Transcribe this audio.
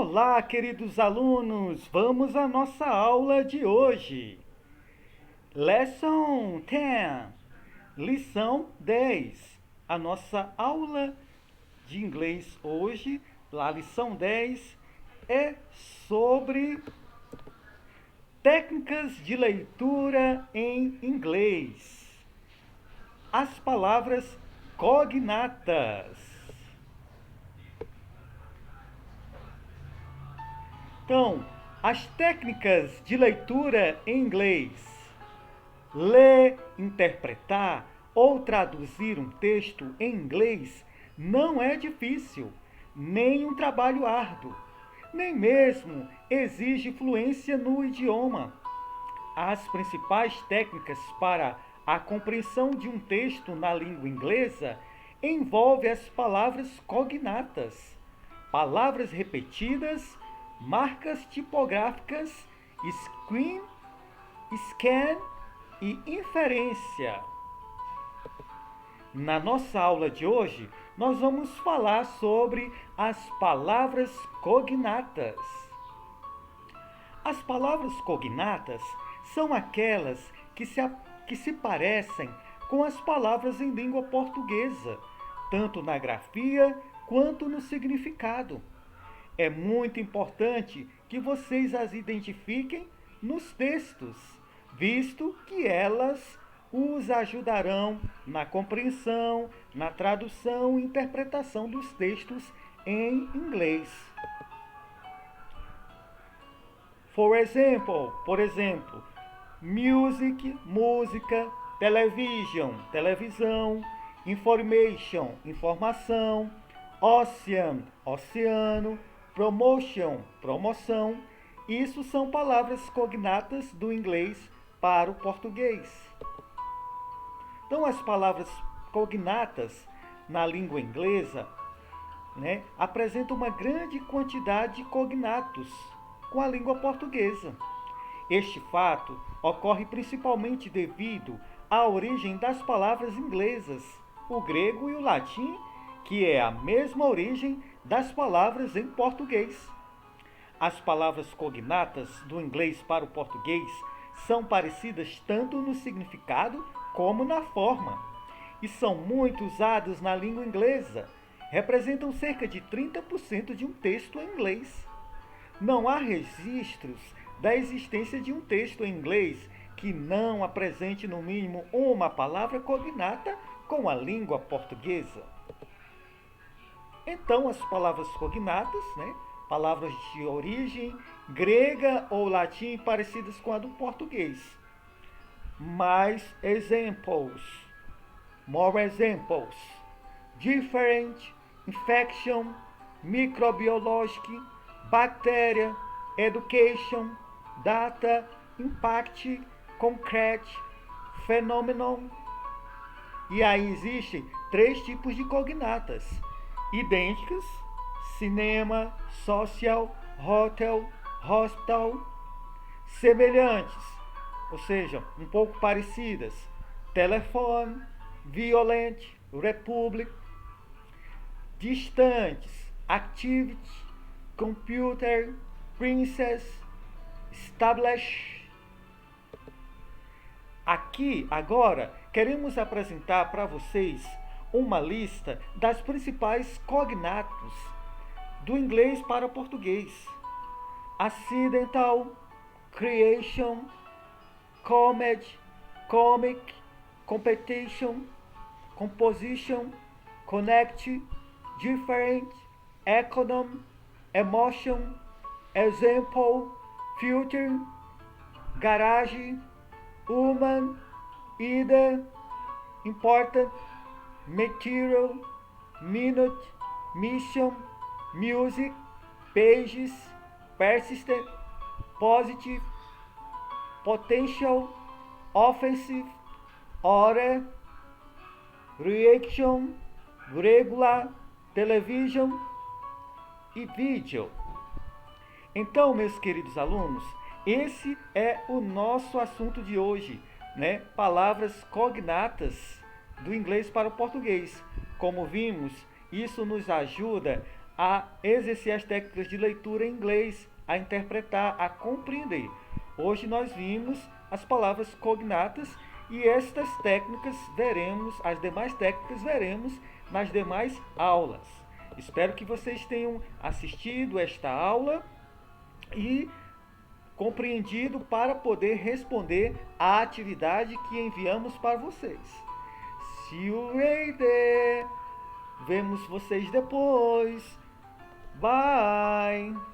Olá, queridos alunos! Vamos à nossa aula de hoje. Lesson 10, lição 10. A nossa aula de inglês hoje, a lição 10, é sobre técnicas de leitura em inglês. As palavras cognatas. Então, as técnicas de leitura em inglês. Ler, interpretar ou traduzir um texto em inglês não é difícil, nem um trabalho árduo, nem mesmo exige fluência no idioma. As principais técnicas para a compreensão de um texto na língua inglesa envolvem as palavras cognatas, palavras repetidas, marcas tipográficas, screen, scan e inferência. Na nossa aula de hoje, nós vamos falar sobre as palavras cognatas. As palavras cognatas são aquelas que se parecem com as palavras em língua portuguesa, tanto na grafia quanto no significado. É muito importante que vocês as identifiquem nos textos, visto que elas os ajudarão na compreensão, na tradução e interpretação dos textos em inglês. Por exemplo, music, música, television, televisão, information, informação, ocean, oceano, promotion, promoção. Isso são palavras cognatas do inglês para o português. Então, as palavras cognatas na língua inglesa, apresentam uma grande quantidade de cognatos com a língua portuguesa. Este fato ocorre principalmente devido à origem das palavras inglesas, o grego e o latim, que é a mesma origem das palavras em português. As palavras cognatas do inglês para o português são parecidas tanto no significado como na forma, e são muito usadas na língua inglesa. Representam cerca de 30% de um texto em inglês. Não há registros da existência de um texto em inglês que não apresente no mínimo uma palavra cognata com a língua portuguesa. Então, as palavras cognatas, palavras de origem grega ou latim parecidas com a do português. More examples. Different, infection, microbiologic, bacteria, education, data, impact, concrete, phenomenon. E aí existem 3 tipos de cognatas idênticas: cinema, social, hotel, hospital. Semelhantes, ou seja, um pouco parecidas: telefone, violent, republic. Distantes: activity, computer, princess, establish. Aqui, agora, queremos apresentar para vocês uma lista das principais cognatos do inglês para o português: accidental, creation, comedy, comic, competition, composition, connect, different, economy, emotion, example, future, garage, human, either, important, material, minute, mission, music, pages, persistent, positive, potential, offensive, order, reaction, regular, television e vídeo. Então, meus queridos alunos, esse é o nosso assunto de hoje, Palavras cognatas do inglês para o português. Como vimos, isso nos ajuda a exercer as técnicas de leitura em inglês, a interpretar, a compreender. Hoje nós vimos as palavras cognatas e estas técnicas veremos, as demais técnicas veremos nas demais aulas. Espero que vocês tenham assistido esta aula e compreendido para poder responder à atividade que enviamos para vocês. See you later! Vemos vocês depois. Bye!